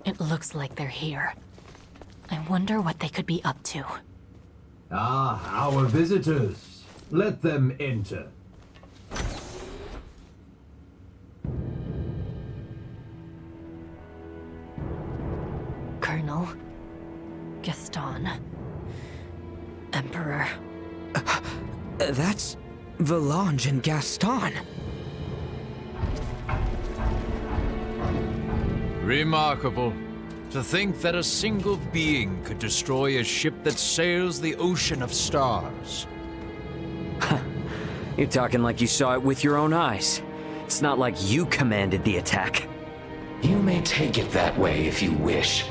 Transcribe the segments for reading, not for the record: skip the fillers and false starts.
It looks like they're here. I wonder what they could be up to. Ah, our visitors. Let them enter. Colonel. Gaston. Emperor. That's Valange and Gaston. Remarkable. To think that a single being could destroy a ship that sails the ocean of stars. You're talking like you saw it with your own eyes. It's not like you commanded the attack. You may take it that way if you wish.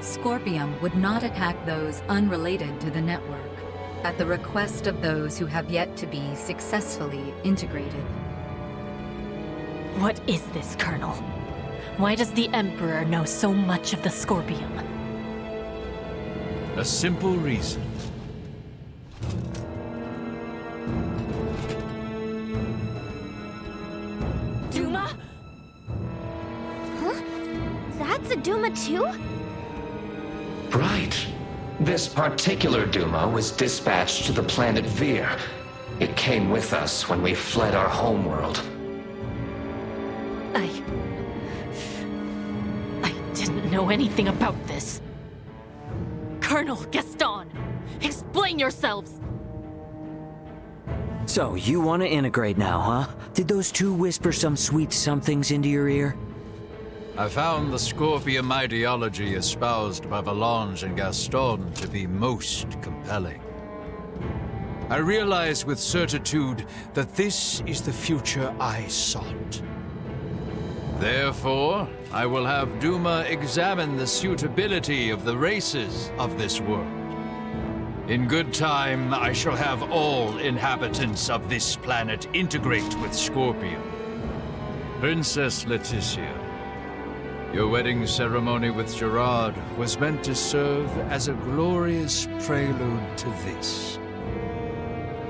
Scorpium would not attack those unrelated to the network, at the request of those who have yet to be successfully integrated. What is this, Colonel? Why does the Emperor know so much of the Scorpium? A simple reason. Duma? Huh? That's a Duma too? Right. This particular Duma was dispatched to the planet Vir. It came with us when we fled our homeworld. I didn't know anything about this. Colonel Gaston, explain yourselves! So, you want to integrate now, huh? Did those two whisper some sweet somethings into your ear? I found the Scorpium ideology espoused by Valange and Gaston to be most compelling. I realize with certitude that this is the future I sought. Therefore, I will have Duma examine the suitability of the races of this world. In good time, I shall have all inhabitants of this planet integrate with Scorpium. Princess Leticia, your wedding ceremony with Gerard was meant to serve as a glorious prelude to this.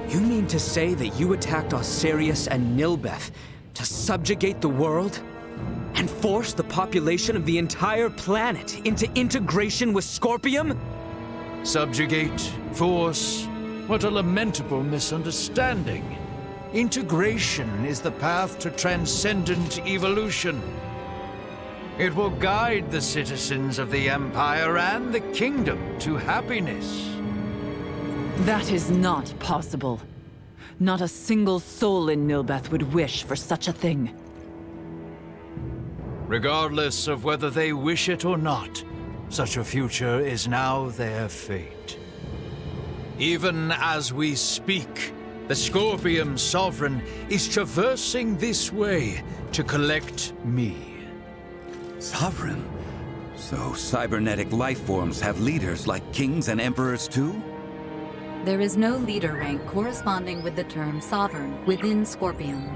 You mean to say that you attacked Osirius and Nilbeth to subjugate the world? And force the population of the entire planet into integration with Scorpium? Subjugate, force, what a lamentable misunderstanding. Integration is the path to transcendent evolution. It will guide the citizens of the Empire and the Kingdom to happiness. That is not possible. Not a single soul in Nilbeth would wish for such a thing. Regardless of whether they wish it or not, such a future is now their fate. Even as we speak, the Scorpium Sovereign is traversing this way to collect me. Sovereign? So cybernetic life forms have leaders like kings and emperors too? There is no leader rank corresponding with the term Sovereign within Scorpium.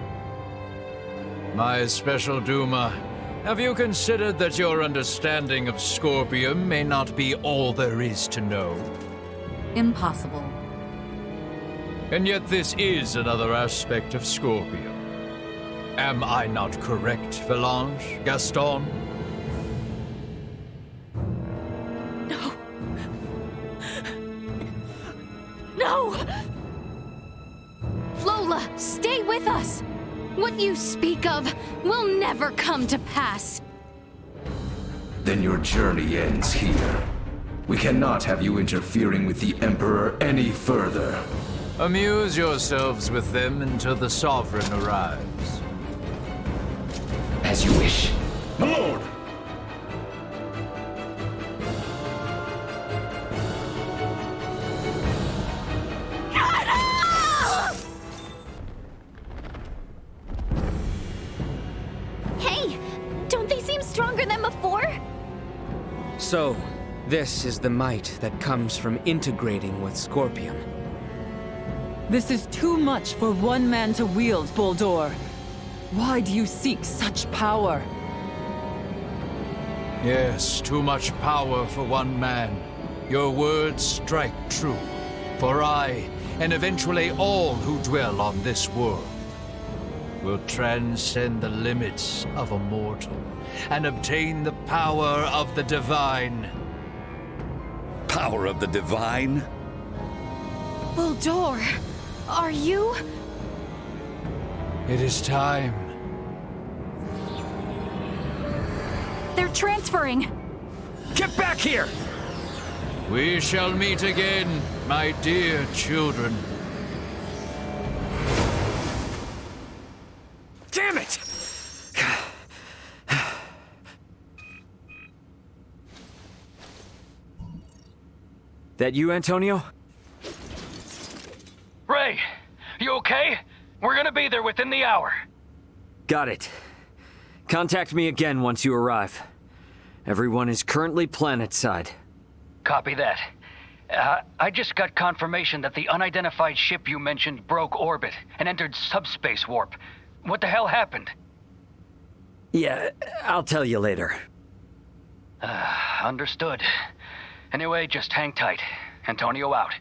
My special Duma, have you considered that your understanding of Scorpium may not be all there is to know? Impossible. And yet this is another aspect of Scorpium. Am I not correct, Valange, Gaston? No! Lola, stay with us! What you speak of will never come to pass. Then your journey ends here. We cannot have you interfering with the Emperor any further. Amuse yourselves with them until the Sovereign arrives. As you wish. My lord! Hey, don't they seem stronger than before? So, this is the might that comes from integrating with Scorpium. This is too much for one man to wield, Boldor. Why do you seek such power? Yes, too much power for one man. Your words strike true. For I, and eventually all who dwell on this world, will transcend the limits of a mortal and obtain the power of the divine. Power of the divine? Bulldor, are you? It is time. They're transferring. Get back here! We shall meet again, my dear children. Damn it! That you, Antonio? Ray, you okay? We're gonna be there within the hour. Got it. Contact me again once you arrive. Everyone is currently planetside. Copy that. I just got confirmation that the unidentified ship you mentioned broke orbit and entered subspace warp. What the hell happened? Yeah, I'll tell you later. Understood. Anyway, just hang tight. Antonio out.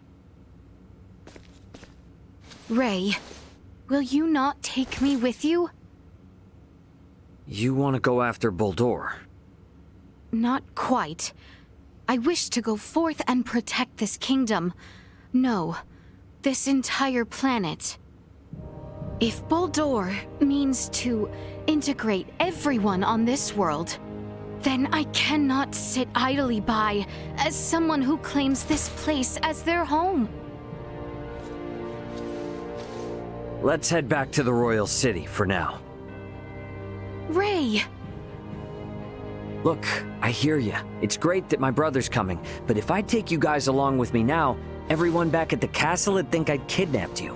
Ray, will you not take me with you? You want to go after Bulldor? Not quite. I wish to go forth and protect this kingdom. No, this entire planet. If Bulldor means to integrate everyone on this world, then I cannot sit idly by as someone who claims this place as their home. Let's head back to the Royal City for now. Ray! Look, I hear ya. It's great that my brother's coming, but if I take you guys along with me now, everyone back at the castle would think I'd kidnapped you.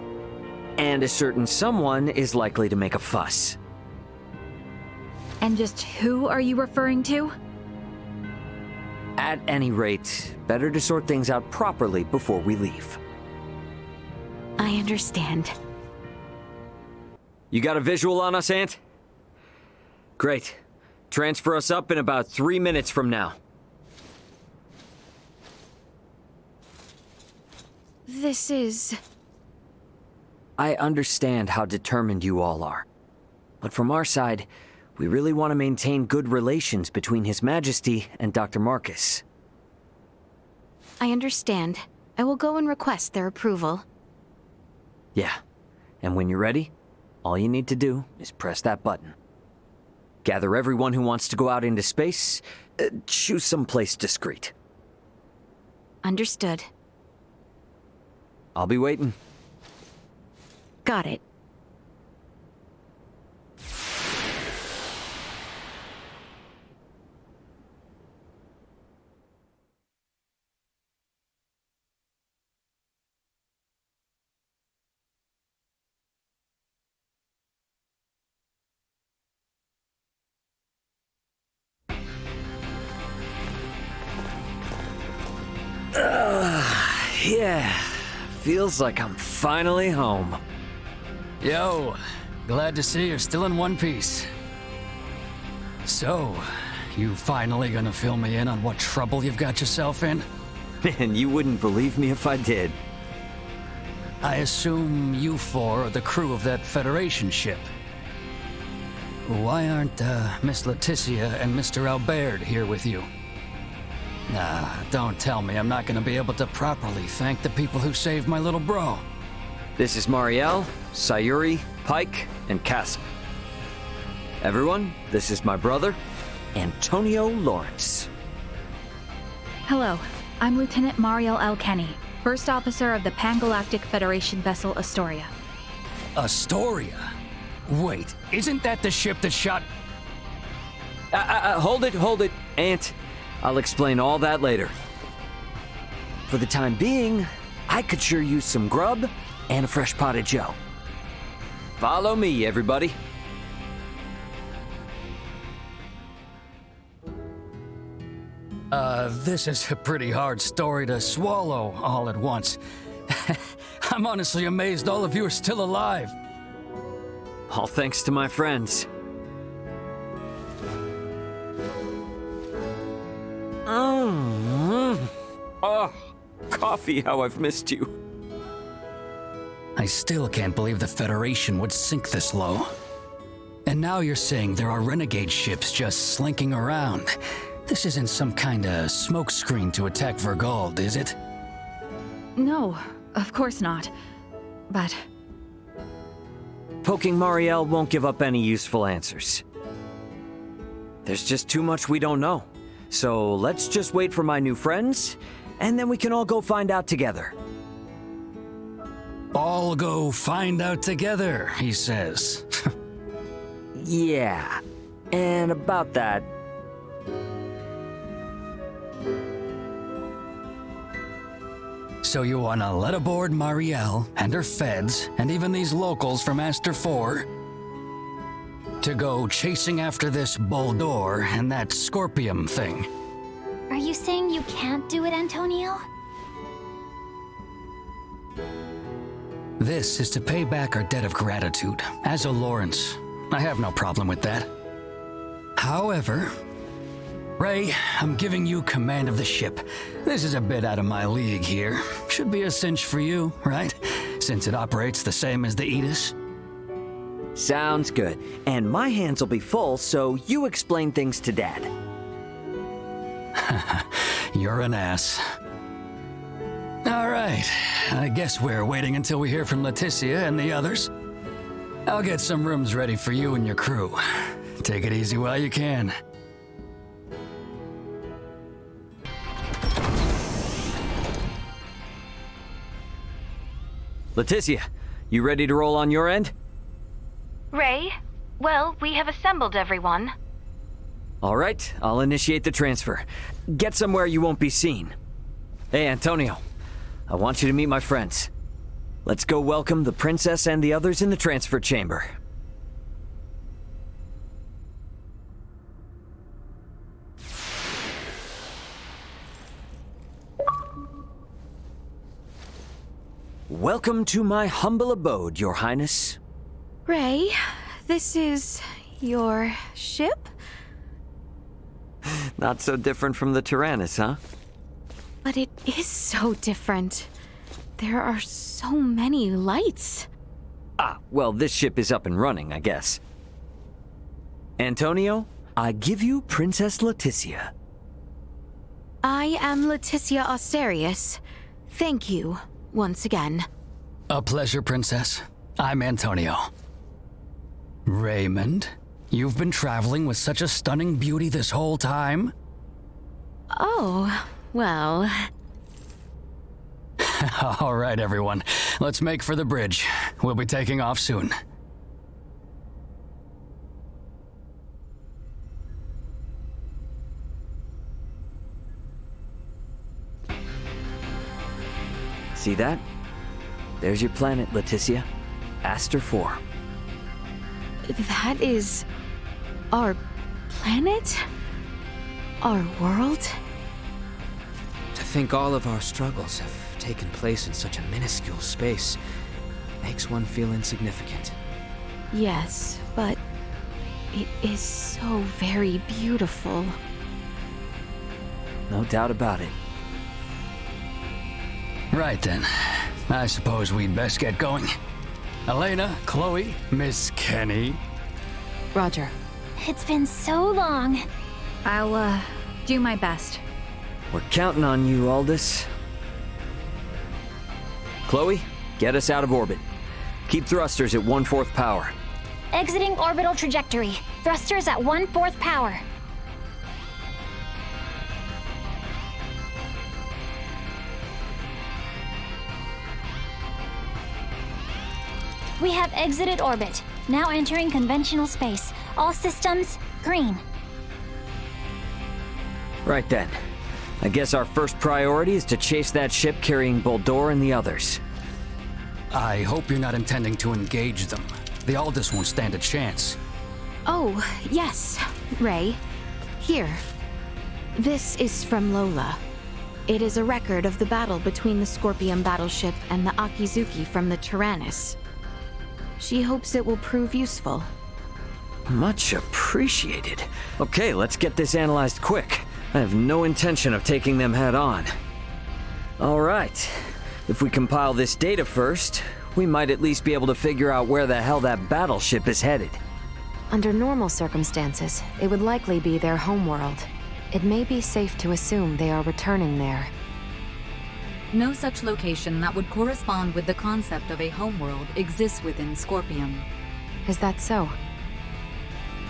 And a certain someone is likely to make a fuss. And just who are you referring to? At any rate, better to sort things out properly before we leave. I understand. You got a visual on us, Ant? Great. Transfer us up in about 3 minutes from now. This is... I understand how determined you all are. But from our side, we really want to maintain good relations between His Majesty and Dr. Marcus. I understand. I will go and request their approval. Yeah. And when you're ready, all you need to do is press that button. Gather everyone who wants to go out into space. Choose some place discreet. Understood. I'll be waiting. Got it. Yeah. Feels like I'm finally home. Yo, glad to see you're still in one piece. So, you finally gonna fill me in on what trouble you've got yourself in? And you wouldn't believe me if I did. I assume you four are the crew of that Federation ship. Why aren't Miss Leticia and Mr. Albert here with you? Nah, don't tell me I'm not gonna be able to properly thank the people who saved my little bro. This is Marielle, Sayuri, Pike, and Cassim. Everyone, this is my brother, Antonio Lawrence. Hello, I'm Lieutenant Mariel L. Kenny, First Officer of the Pan-Galactic Federation vessel Astoria. Astoria? Wait, isn't that the ship that shot... Hold it, Ant. I'll explain all that later. For the time being, I could sure use some grub and a fresh pot of joe. Follow me, everybody. This is a pretty hard story to swallow all at once. I'm honestly amazed all of you are still alive. All thanks to my friends. Oh, coffee, how I've missed you. I still can't believe the Federation would sink this low. And now you're saying there are renegade ships just slinking around. This isn't some kind of smokescreen to attack Vergold, is it? No, of course not. But Poking Marielle won't give up any useful answers. There's just too much we don't know. So let's just wait for my new friends, and then we can all go find out together. All go find out together, he says. Yeah, and about that... So you wanna let aboard Marielle and her feds, and even these locals from Aster 4, to go chasing after this Boldor and that Scorpium thing? Are you saying you can't do it, Antonio? This is to pay back our debt of gratitude, as a Lawrence. I have no problem with that. However, Ray, I'm giving you command of the ship. This is a bit out of my league here. Should be a cinch for you, right? Since it operates the same as the Aegis. Sounds good. And my hands will be full, so you explain things to Dad. You're an ass. All right. I guess we're waiting until we hear from Leticia and the others. I'll get some rooms ready for you and your crew. Take it easy while you can. Leticia, you ready to roll on your end? Ray, well, we have assembled everyone. All right, I'll initiate the transfer. Get somewhere you won't be seen. Hey, Antonio, I want you to meet my friends. Let's go welcome the princess and the others in the transfer chamber. Welcome to my humble abode, Your Highness. Ray, this is your ship? Not so different from the Tyrannus, huh? But it is so different. There are so many lights. Ah, well, this ship is up and running, I guess. Antonio, I give you Princess Leticia. I am Leticia Asterius. Thank you, once again. A pleasure, Princess. I'm Antonio. Raymond, you've been traveling with such a stunning beauty this whole time? Oh, well... All right, everyone. Let's make for the bridge. We'll be taking off soon. See that? There's your planet, Leticia. Aster 4. That is... our planet? Our world? To think all of our struggles have taken place in such a minuscule space makes one feel insignificant. Yes, but it is so very beautiful. No doubt about it. Right then. I suppose we'd best get going. Elena, Chloe, Miss Kenny. Roger. It's been so long. I'll, do my best. We're counting on you, Aldous. Chloe, get us out of orbit. Keep thrusters at 1/4 power. Exiting orbital trajectory. Thrusters at 1/4 power. We have exited orbit. Now entering conventional space. All systems green. Right then. I guess our first priority is to chase that ship carrying Boldor and the others. I hope you're not intending to engage them. The Aldous won't stand a chance. Oh, yes, Ray. Here. This is from Lola. It is a record of the battle between the Scorpion battleship and the Akizuki from the Tyrannus. She hopes it will prove useful. Much appreciated. Okay, let's get this analyzed quick. I have no intention of taking them head on. All right. If we compile this data first, we might at least be able to figure out where the hell that battleship is headed. Under normal circumstances, it would likely be their homeworld. It may be safe to assume they are returning there. No such location that would correspond with the concept of a homeworld exists within Scorpium. Is that so?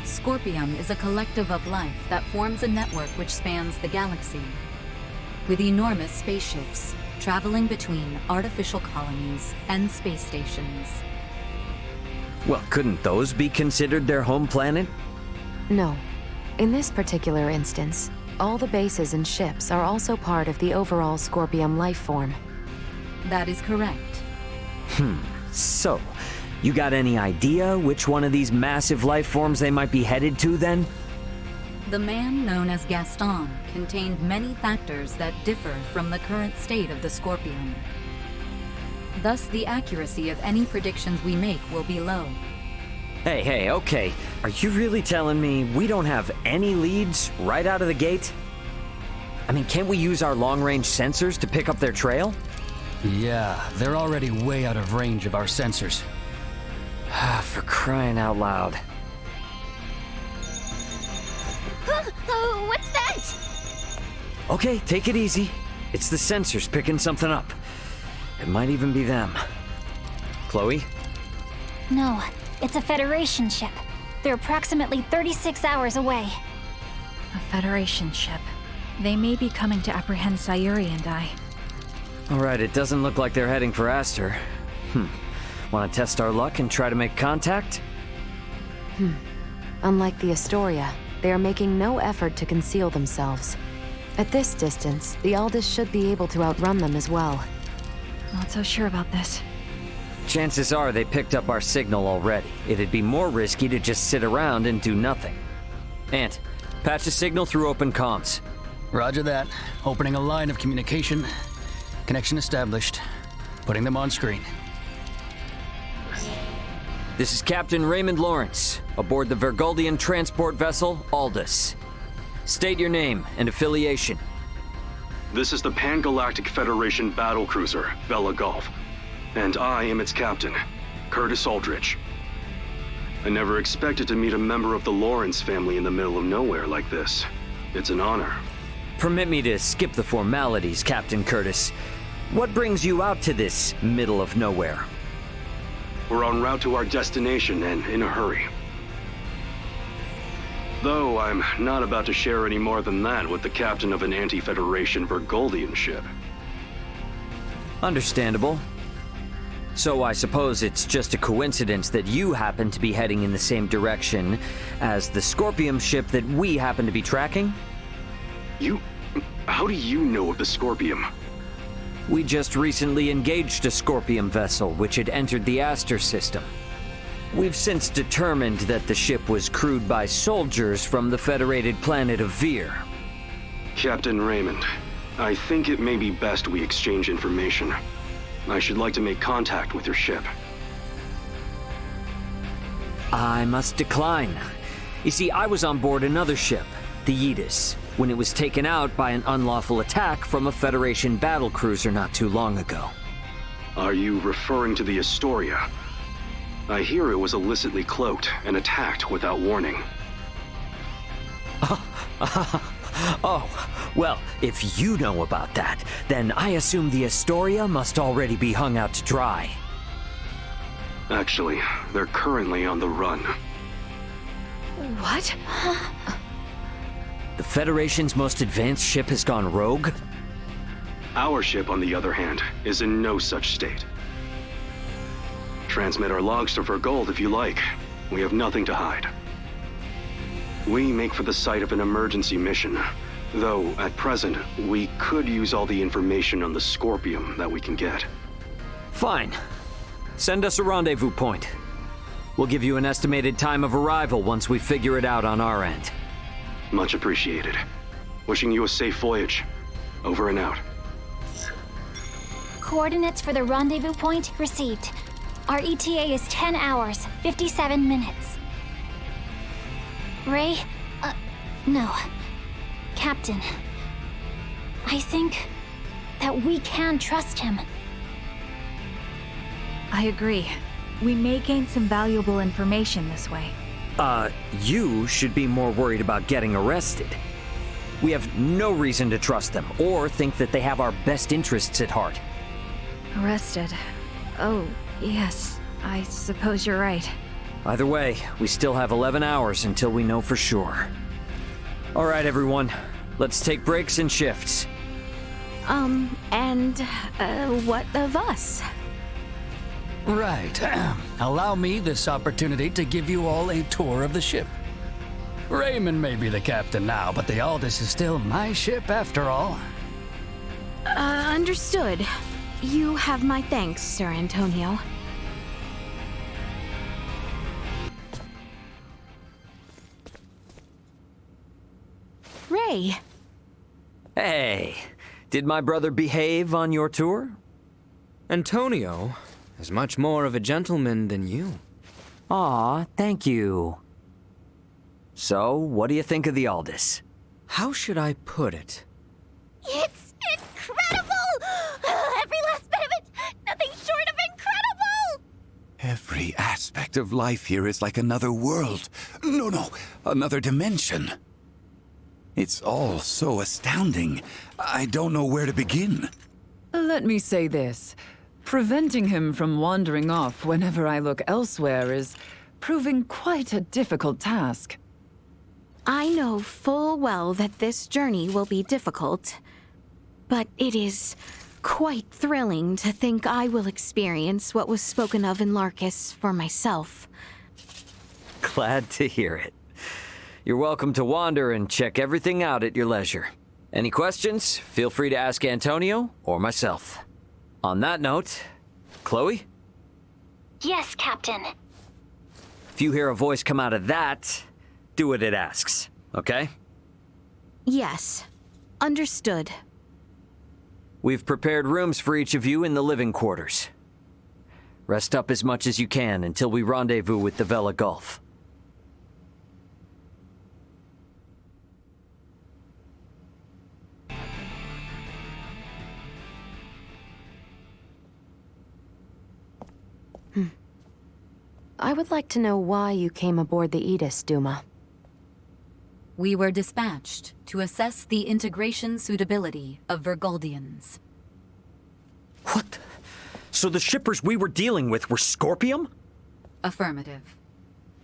Scorpium is a collective of life that forms a network which spans the galaxy, with enormous spaceships traveling between artificial colonies and space stations. Well, couldn't those be considered their home planet? No. In this particular instance, all the bases and ships are also part of the overall Scorpium life form. That is correct. So, you got any idea which one of these massive life forms they might be headed to then? The man known as Gaston contained many factors that differ from the current state of the Scorpion. Thus, the accuracy of any predictions we make will be low. Hey, okay. Are you really telling me we don't have any leads right out of the gate? I mean, can't we use our long-range sensors to pick up their trail? Yeah, they're already way out of range of our sensors. For crying out loud. What's that? Okay, take it easy. It's the sensors picking something up. It might even be them. Chloe? No, it's a Federation ship. They're approximately 36 hours away. A Federation ship. They may be coming to apprehend Sayuri and I. Alright, it doesn't look like they're heading for Aster. Want to test our luck and try to make contact? Unlike the Astoria, they are making no effort to conceal themselves. At this distance, the Aldous should be able to outrun them as well. Not so sure about this. Chances are they picked up our signal already. It'd be more risky to just sit around and do nothing. Ant, patch a signal through open comms. Roger that. Opening a line of communication. Connection established. Putting them on screen. This is Captain Raymond Lawrence, aboard the Vergoldian transport vessel, Aldous. State your name and affiliation. This is the Pan-Galactic Federation battlecruiser, Bella Golf, and I am its captain, Curtis Aldrich. I never expected to meet a member of the Lawrence family in the middle of nowhere like this. It's an honor. Permit me to skip the formalities, Captain Curtis. What brings you out to this middle of nowhere? We're en route to our destination and in a hurry. Though I'm not about to share any more than that with the captain of an anti-Federation Vergoldian ship. Understandable. So I suppose it's just a coincidence that you happen to be heading in the same direction as the Scorpium ship that we happen to be tracking? How do you know of the Scorpium? We just recently engaged a Scorpium vessel which had entered the Aster system. We've since determined that the ship was crewed by soldiers from the federated planet of Vir. Captain Raymond, I think it may be best we exchange information. I should like to make contact with your ship. I must decline. You see, I was on board another ship, the Yeetus, when it was taken out by an unlawful attack from a Federation battlecruiser not too long ago. Are you referring to the Astoria? I hear it was illicitly cloaked and attacked without warning. Oh, well, if you know about that, then I assume the Astoria must already be hung out to dry. Actually, they're currently on the run. What? The Federation's most advanced ship has gone rogue? Our ship, on the other hand, is in no such state. Transmit our logs to Vergold if you like. We have nothing to hide. We make for the site of an emergency mission, though at present, we could use all the information on the Scorpium that we can get. Fine. Send us a rendezvous point. We'll give you an estimated time of arrival once we figure it out on our end. Much appreciated. Wishing you a safe voyage. Over and out. Coordinates for the rendezvous point received. Our ETA is 10 hours, 57 minutes. Ray? No. Captain. I think that we can trust him. I agree. We may gain some valuable information this way. You should be more worried about getting arrested. We have no reason to trust them, or think that they have our best interests at heart. Arrested. Oh, yes. I suppose you're right. Either way, we still have 11 hours until we know for sure. All right, everyone. Let's take breaks and shifts. What of us? Right. Allow me this opportunity to give you all a tour of the ship. Raymond may be the captain now, but the Aldous is still my ship after all. Understood. You have my thanks, Sir Antonio. Ray. Hey, did my brother behave on your tour? Antonio is much more of a gentleman than you. Aw, thank you. So, what do you think of the Aldous? How should I put it? It's incredible! Every last bit of it! Nothing short of incredible! Every aspect of life here is like another world. No, another dimension. It's all so astounding. I don't know where to begin. Let me say this. Preventing him from wandering off whenever I look elsewhere is proving quite a difficult task. I know full well that this journey will be difficult, but it is quite thrilling to think I will experience what was spoken of in Larkus for myself. Glad to hear it. You're welcome to wander and check everything out at your leisure. Any questions? Feel free to ask Antonio or myself. On that note, Chloe? Yes, Captain. If you hear a voice come out of that, do what it asks, okay? Yes. Understood. We've prepared rooms for each of you in the living quarters. Rest up as much as you can until we rendezvous with the Vela Gulf. I would like to know why you came aboard the Aegis, Duma. We were dispatched to assess the integration suitability of Vergoldians. What? So the shippers we were dealing with were Scorpium? Affirmative.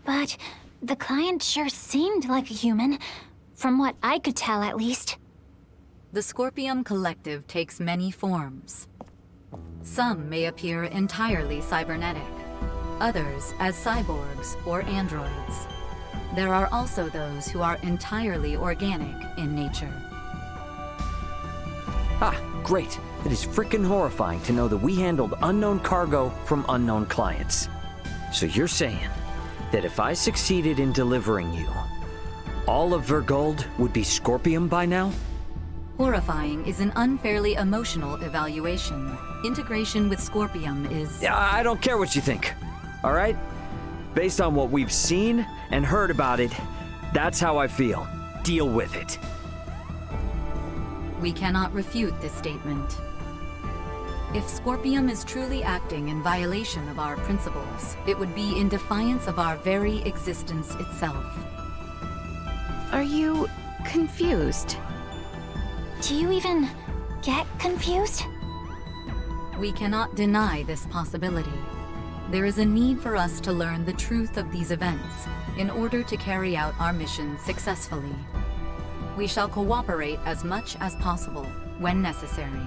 But the client sure seemed like a human, from what I could tell at least. The Scorpium Collective takes many forms. Some may appear entirely cybernetic, others as cyborgs or androids. There are also those who are entirely organic in nature. Ah, great. It is frickin' horrifying to know that we handled unknown cargo from unknown clients. So you're saying that if I succeeded in delivering you, all of Vergold would be Scorpium by now? Horrifying is an unfairly emotional evaluation. Integration with Scorpium is... I don't care what you think, all right? Based on what we've seen and heard about it, that's how I feel. Deal with it. We cannot refute this statement. If Scorpium is truly acting in violation of our principles, it would be in defiance of our very existence itself. Are you confused? Do you even get confused? We cannot deny this possibility. There is a need for us to learn the truth of these events in order to carry out our mission successfully. We shall cooperate as much as possible when necessary.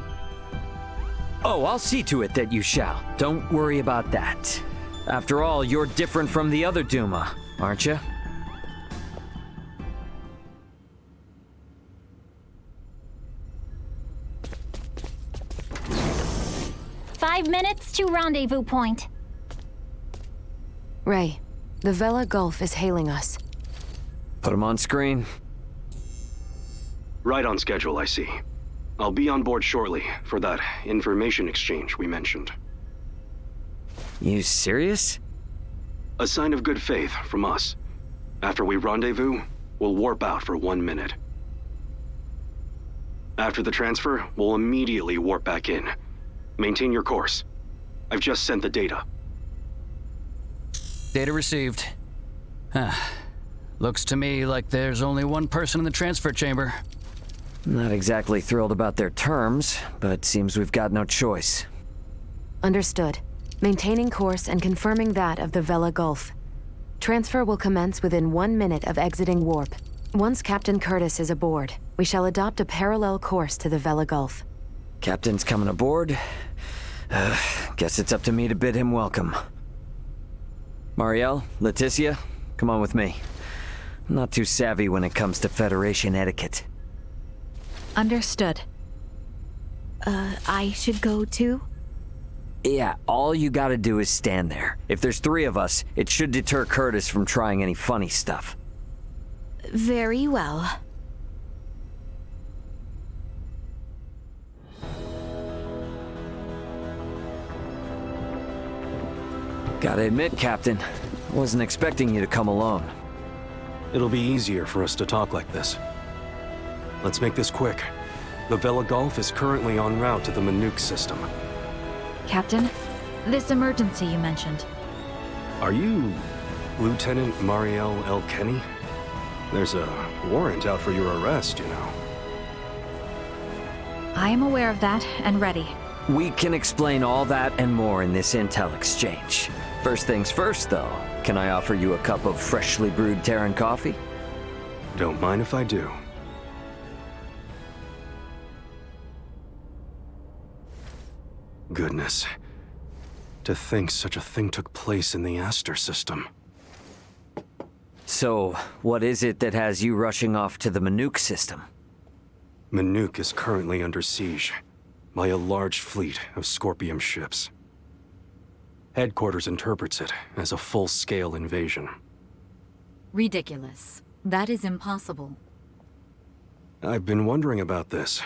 Oh, I'll see to it that you shall. Don't worry about that. After all, you're different from the other Duma, aren't you? "5 minutes to rendezvous point." Ray, the Vela Gulf is hailing us. Put him on screen. Right on schedule, I see. I'll be on board shortly for that information exchange we mentioned. You serious? A sign of good faith from us. After we rendezvous, we'll warp out for 1 minute. After the transfer, we'll immediately warp back in. Maintain your course. I've just sent the data. Data received. Looks to me like there's only one person in the transfer chamber. Not exactly thrilled about their terms, but seems we've got no choice. Understood. Maintaining course and confirming that of the Vela Gulf. Transfer will commence within 1 minute of exiting warp. Once Captain Curtis is aboard, we shall adopt a parallel course to the Vela Gulf. Captain's coming aboard. Guess it's up to me to bid him welcome. Marielle, Leticia, come on with me. I'm not too savvy when it comes to Federation etiquette. Understood. I should go too? Yeah, all you gotta do is stand there. If there's 3 of us, it should deter Curtis from trying any funny stuff. Very well. Gotta admit, Captain, wasn't expecting you to come alone. It'll be easier for us to talk like this. Let's make this quick. The Vela Gulf is currently en route to the Manuk system. Captain, this emergency you mentioned. Are you Lieutenant Marielle L. Kenny? There's a warrant out for your arrest, you know. I am aware of that and ready. We can explain all that and more in this intel exchange. First things first, though. Can I offer you a cup of freshly brewed Terran coffee? Don't mind if I do. Goodness. To think such a thing took place in the Aster system. So, what is it that has you rushing off to the Manuk system? Manuk is currently under siege by a large fleet of Scorpium ships. Headquarters interprets it as a full-scale invasion. Ridiculous. That is impossible. I've been wondering about this.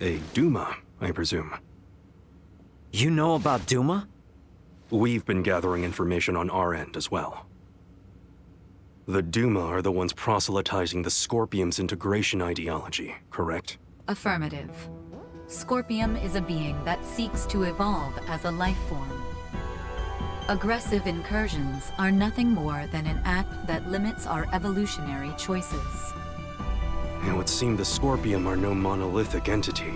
A Duma, I presume. You know about Duma? We've been gathering information on our end as well. The Duma are the ones proselytizing the Scorpium's integration ideology, correct? Affirmative. Scorpium is a being that seeks to evolve as a life form. Aggressive incursions are nothing more than an act that limits our evolutionary choices. It would seem the Scorpium are no monolithic entity.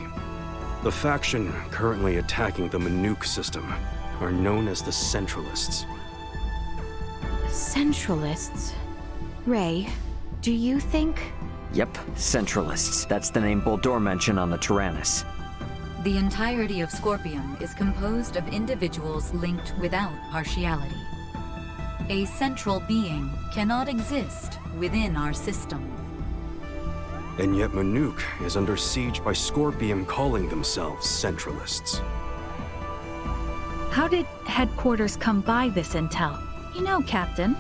The faction currently attacking the Manuk system are known as the Centralists. Centralists? Ray, do you think... Yep, Centralists. That's the name Boldor mentioned on the Tyrannus. The entirety of Scorpium is composed of individuals linked without partiality. A central being cannot exist within our system. And yet Manuk is under siege by Scorpium calling themselves Centralists. How did headquarters come by this intel? You know, Captain,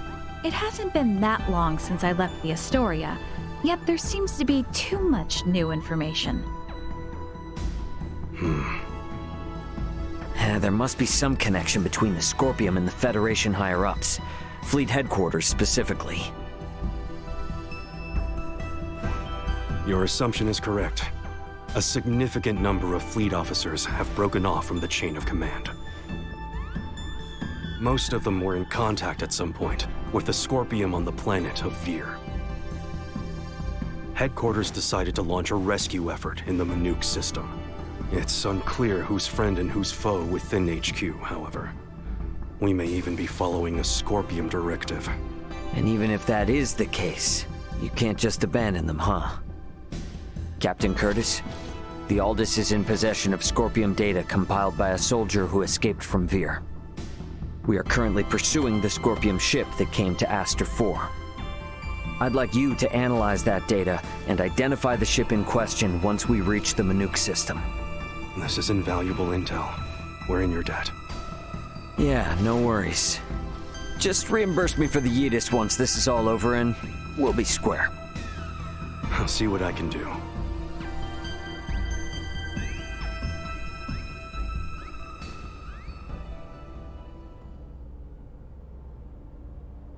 it hasn't been that long since I left the Astoria, yet there seems to be too much new information. There must be some connection between the Scorpium and the Federation higher-ups. Fleet headquarters specifically. Your assumption is correct. A significant number of fleet officers have broken off from the chain of command. Most of them were in contact at some point with the Scorpium on the planet of Vir. Headquarters decided to launch a rescue effort in the Manuk system. It's unclear who's friend and who's foe within HQ, however. We may even be following a Scorpium directive. And even if that is the case, you can't just abandon them, huh? Captain Curtis, the Aldous is in possession of Scorpium data compiled by a soldier who escaped from Vir. We are currently pursuing the Scorpium ship that came to Aster 4. I'd like you to analyze that data and identify the ship in question once we reach the Manuk system. This is invaluable intel. We're in your debt. Yeah, no worries. Just reimburse me for the Yidis once this is all over and we'll be square. I'll see what I can do.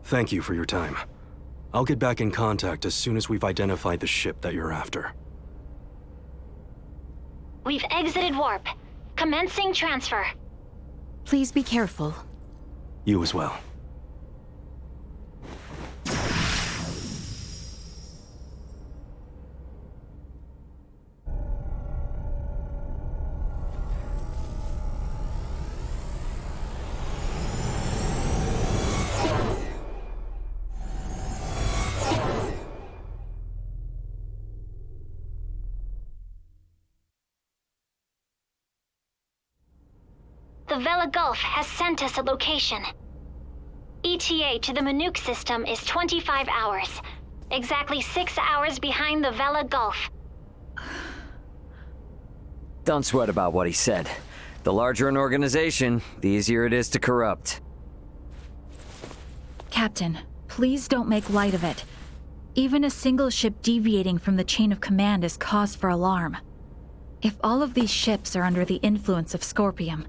Thank you for your time. I'll get back in contact as soon as we've identified the ship that you're after. We've exited warp. Commencing transfer. Please be careful. You as well. The Vela Gulf has sent us a location. ETA to the Manuk system is 25 hours. Exactly 6 hours behind the Vela Gulf. Don't sweat about what he said. The larger an organization, the easier it is to corrupt. Captain, please don't make light of it. Even a single ship deviating from the chain of command is cause for alarm. If all of these ships are under the influence of Scorpium,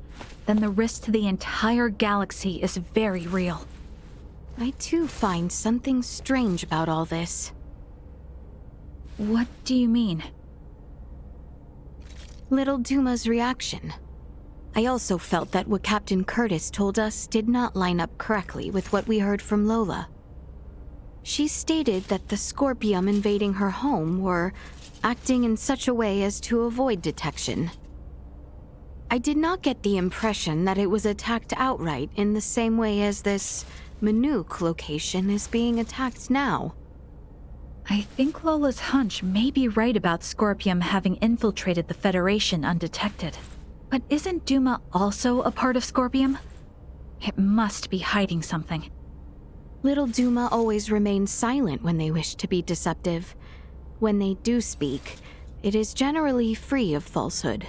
then the risk to the entire galaxy is very real. I too find something strange about all this. What do you mean? Little Duma's reaction. I also felt that what Captain Curtis told us did not line up correctly with what we heard from Lola. She stated that the Scorpium invading her home were acting in such a way as to avoid detection. I did not get the impression that it was attacked outright in the same way as this Manuk location is being attacked now. I think Lola's hunch may be right about Scorpium having infiltrated the Federation undetected. But isn't Duma also a part of Scorpium? It must be hiding something. Little Duma always remains silent when they wish to be deceptive. When they do speak, it is generally free of falsehood.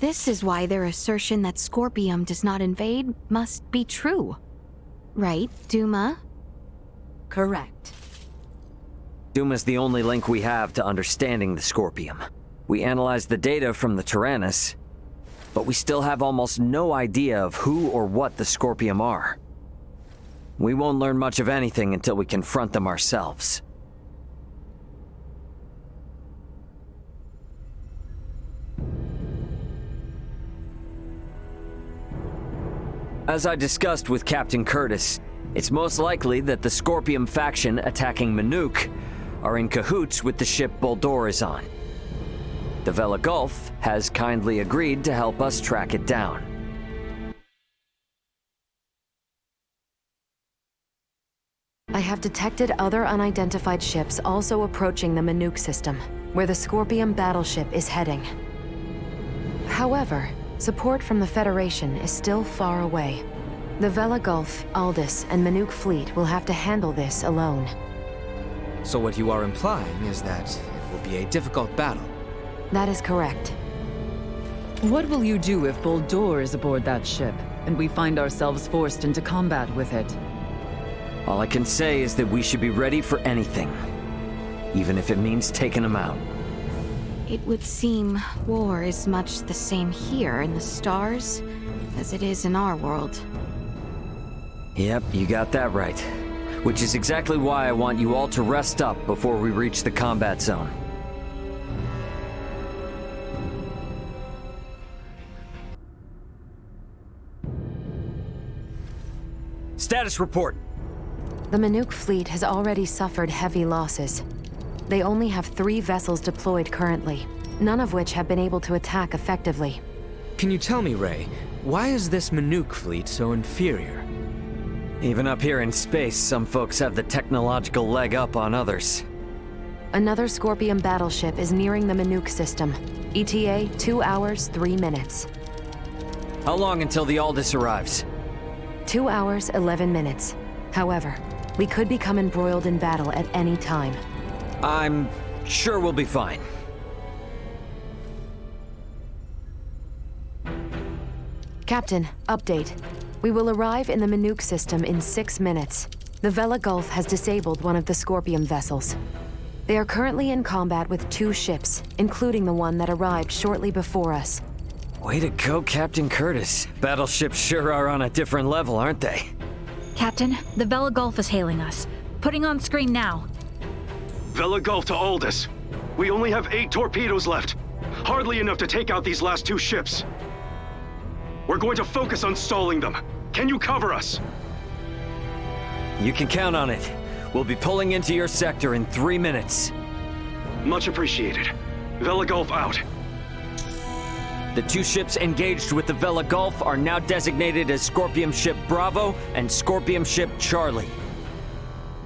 This is why their assertion that Scorpium does not invade must be true. Right, Duma? Correct. Duma's the only link we have to understanding the Scorpium. We analyzed the data from the Tyrannus, but we still have almost no idea of who or what the Scorpium are. We won't learn much of anything until we confront them ourselves. As I discussed with Captain Curtis, it's most likely that the Scorpium faction attacking Manuk are in cahoots with the ship Boldor is on. The Vela Gulf has kindly agreed to help us track it down. I have detected other unidentified ships also approaching the Manuk system, where the Scorpium battleship is heading. However, support from the Federation is still far away. The Vela Gulf, Aldous, and Manuk fleet will have to handle this alone. So what you are implying is that it will be a difficult battle. That is correct. What will you do if Boldor is aboard that ship, and we find ourselves forced into combat with it? All I can say is that we should be ready for anything, even if it means taking them out. It would seem war is much the same here in the stars as it is in our world. Yep, you got that right. Which is exactly why I want you all to rest up before we reach the combat zone. Status report. The Manuk fleet has already suffered heavy losses. They only have 3 vessels deployed currently, none of which have been able to attack effectively. Can you tell me, Ray, why is this Manuk fleet so inferior? Even up here in space, some folks have the technological leg up on others. Another Scorpium battleship is nearing the Manuk system. ETA 2 hours, 3 minutes. How long until the Aldous arrives? 2 hours, 11 minutes. However, we could become embroiled in battle at any time. I'm sure we'll be fine. Captain, update. We will arrive in the Manuk system in 6 minutes. The Vela Gulf has disabled one of the Scorpium vessels. They are currently in combat with 2 ships, including the one that arrived shortly before us. Way to go, Captain Curtis. Battleships sure are on a different level, aren't they? Captain, the Vela Gulf is hailing us. Putting on screen now. Vela Gulf to Aldous. We only have 8 torpedoes left. Hardly enough to take out these last 2 ships. We're going to focus on stalling them. Can you cover us? You can count on it. We'll be pulling into your sector in 3 minutes. Much appreciated. Vela Gulf out. The 2 ships engaged with the Vela Gulf are now designated as Scorpium Ship Bravo and Scorpium Ship Charlie.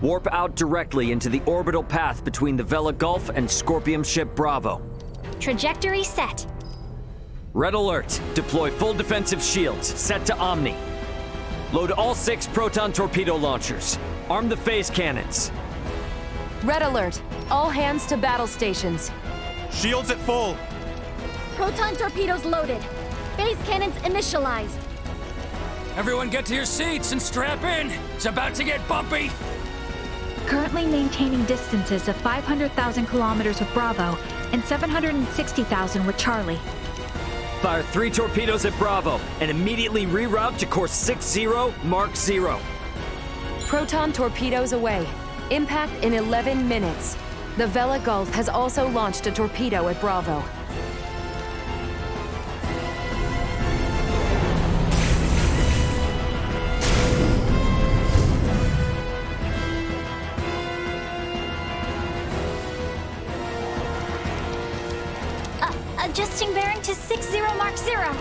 Warp out directly into the orbital path between the Vela Gulf and Scorpium Ship Bravo. Trajectory set. Red alert. Deploy full defensive shields. Set to Omni. Load all 6 proton torpedo launchers. Arm the phase cannons. Red alert. All hands to battle stations. Shields at full. Proton torpedoes loaded. Phase cannons initialized. Everyone get to your seats and strap in. It's about to get bumpy. Currently maintaining distances of 500,000 kilometers with Bravo and 760,000 with Charlie. Fire 3 torpedoes at Bravo and immediately reroute to course 60 Mark 0. Proton torpedoes away. Impact in 11 minutes. The Vela Gulf has also launched a torpedo at Bravo. Adjusting bearing to 60 Mark 0.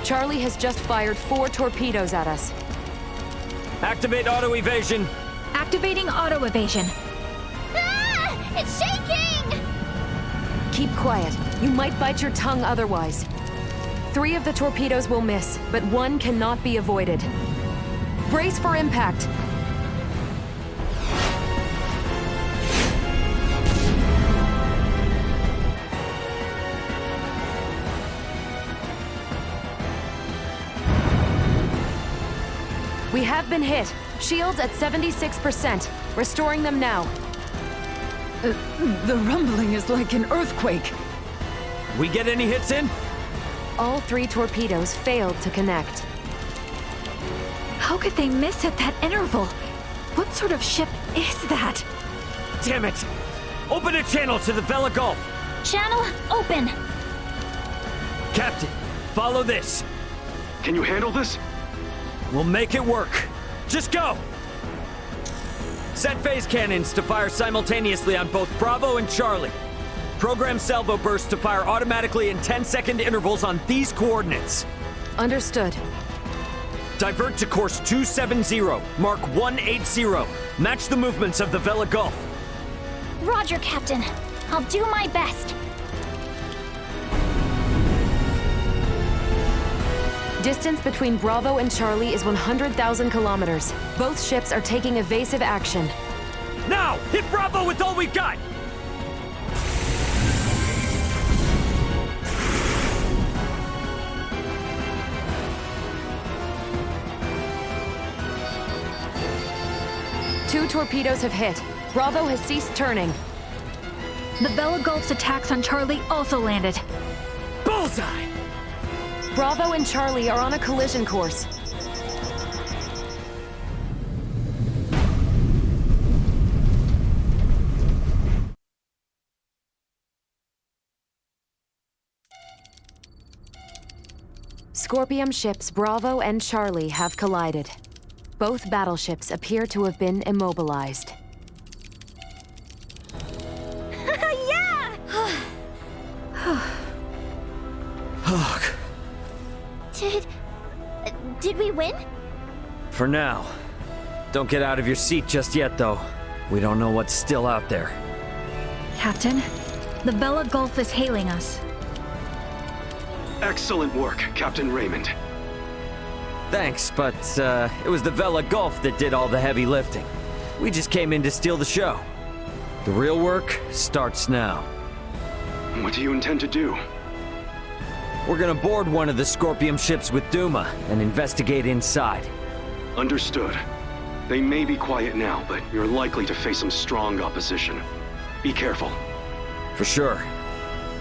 Charlie has just fired 4 torpedoes at us. Activate auto evasion. Activating auto evasion. Ah! It's shaking! Keep quiet. You might bite your tongue otherwise. 3 of the torpedoes will miss, but 1 cannot be avoided. Brace for impact. We have been hit. Shields at 76%. Restoring them now. The rumbling is like an earthquake. We get any hits in? All 3 torpedoes failed to connect. How could they miss at that interval? What sort of ship is that? Damn it! Open a channel to the Vela Gulf! Channel open! Captain, follow this! Can you handle this? We'll make it work. Just go! Set phase cannons to fire simultaneously on both Bravo and Charlie. Program salvo bursts to fire automatically in 10-second intervals on these coordinates. Understood. Divert to course 270, Mark 180. Match the movements of the Vela Gulf. Roger, Captain. I'll do my best. Distance between Bravo and Charlie is 100,000 kilometers. Both ships are taking evasive action. Now! Hit Bravo with all we've got! Two torpedoes have hit. Bravo has ceased turning. The Vela Gulf's attacks on Charlie also landed. Bullseye! Bravo and Charlie are on a collision course. Scorpium ships Bravo and Charlie have collided. Both battleships appear to have been immobilized. Yeah! Did we win? For now. Don't get out of your seat just yet, though. We don't know what's still out there. Captain, the Vela Gulf is hailing us. Excellent work, Captain Raymond. Thanks, but it was the Vela Gulf that did all the heavy lifting. We just came in to steal the show. The real work starts now. What do you intend to do? We're gonna board one of the Scorpium ships with Duma and investigate inside. Understood. They may be quiet now, but you're likely to face some strong opposition. Be careful. For sure.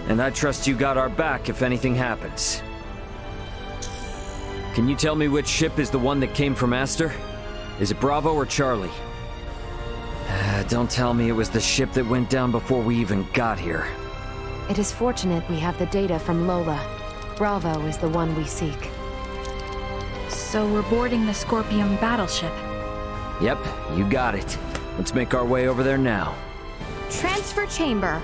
And I trust you got our back if anything happens. Can you tell me which ship is the one that came from Aster? Is it Bravo or Charlie? Don't tell me it was the ship that went down before we even got here. It is fortunate we have the data from Lola. Bravo is the one we seek. So we're boarding the Scorpium battleship. Yep, you got it. Let's make our way over there now. Transfer chamber.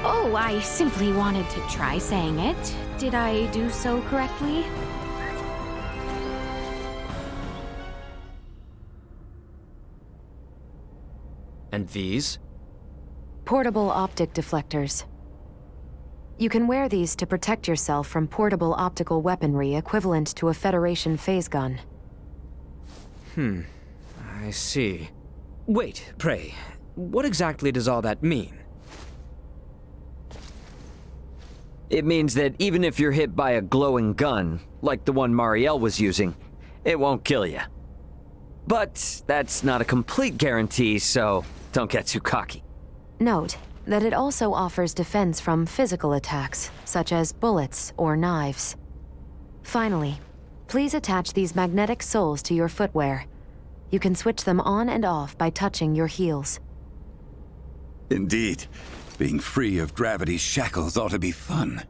Oh, I simply wanted to try saying it. Did I do so correctly? And these? Portable optic deflectors. You can wear these to protect yourself from portable optical weaponry equivalent to a Federation phase gun. I see. Wait, pray, what exactly does all that mean? It means that even if you're hit by a glowing gun, like the one Marielle was using, it won't kill you. But that's not a complete guarantee, so don't get too cocky. Note that it also offers defense from physical attacks, such as bullets or knives. Finally, please attach these magnetic soles to your footwear. You can switch them on and off by touching your heels. Indeed. Being free of gravity's shackles ought to be fun.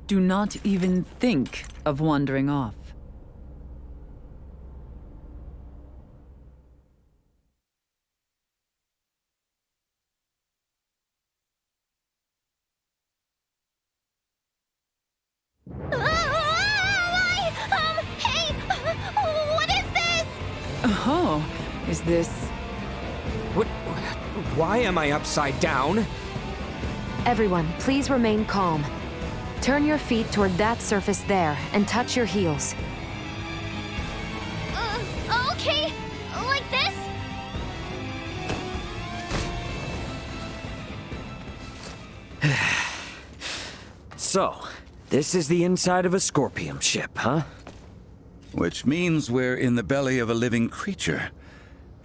Do not even think of wandering off. Hey! What is this? Oh, is this... What? Why am I upside down? Everyone, please remain calm. Turn your feet toward that surface there and touch your heels. Okay. Like this? So, this is the inside of a Scorpium ship, huh? Which means we're in the belly of a living creature.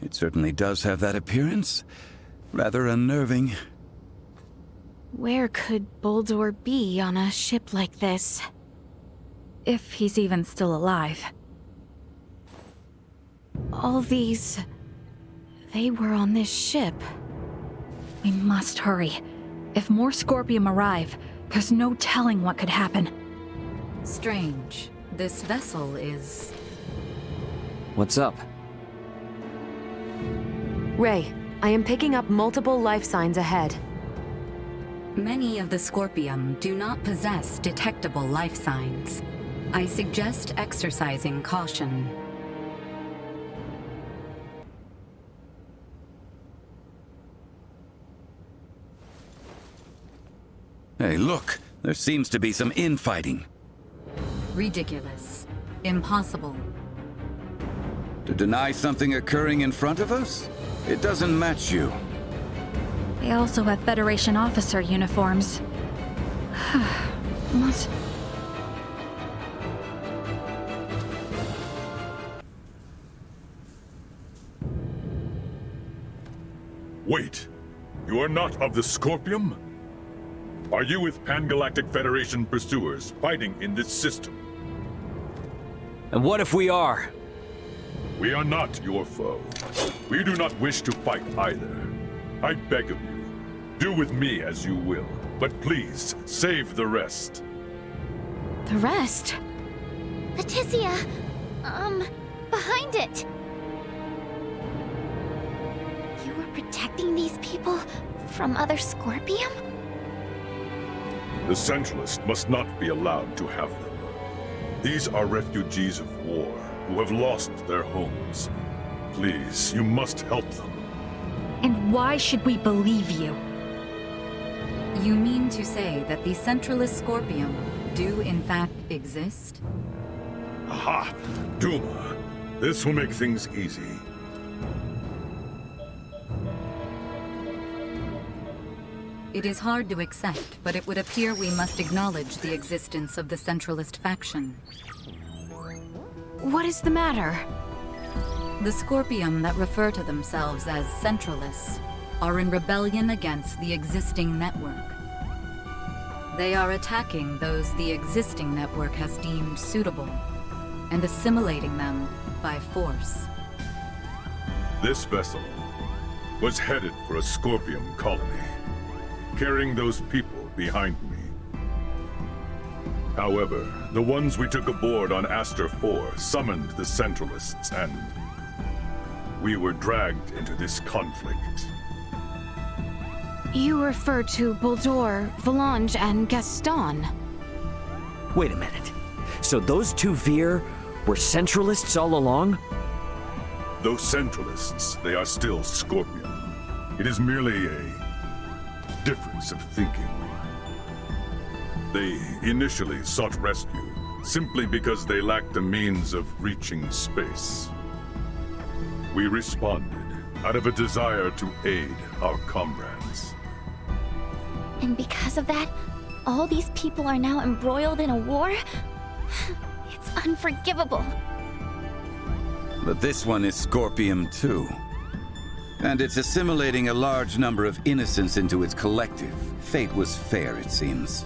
It certainly does have that appearance. Rather unnerving. Where could Boldor be on a ship like this? If he's even still alive. All these... they were on this ship. We must hurry. If more Scorpium arrive, there's no telling what could happen. Strange. This vessel is... What's up? Ray, I am picking up multiple life signs ahead. Many of the Scorpium do not possess detectable life signs. I suggest exercising caution. Hey, look! There seems to be some infighting. Ridiculous. Impossible. To deny something occurring in front of us? It doesn't match you. They also have Federation officer uniforms. Must... Wait, you are not of the Scorpium? Are you with Pan-Galactic Federation pursuers fighting in this system? And what if we are? We are not your foe. We do not wish to fight either. I beg of you, do with me as you will, but please, save the rest. The rest? Leticia, behind it. You were protecting these people from other Scorpium? The Centralists must not be allowed to have them. These are refugees of war who have lost their homes. Please, you must help them. And why should we believe you? You mean to say that the Centralist Scorpium do in fact exist? Aha! Duma, this will make things easy. It is hard to accept, but it would appear we must acknowledge the existence of the Centralist faction. What is the matter? The Scorpium that refer to themselves as Centralists are in rebellion against the existing network. They are attacking those the existing network has deemed suitable and assimilating them by force. This vessel was headed for a Scorpium colony, carrying those people behind me. However, the ones we took aboard on Aster 4 summoned the Centralists, and we were dragged into this conflict. You refer to Boldor, Volange, and Gaston. Wait a minute. So those two Veer were Centralists all along? Those Centralists, they are still Scorpion. It is merely a difference of thinking. They initially sought rescue simply because they lacked the means of reaching space. We responded out of a desire to aid our comrades. And because of that, all these people are now embroiled in a war? It's unforgivable. But this one is Scorpium too. And it's assimilating a large number of innocents into its collective. Fate was fair, it seems.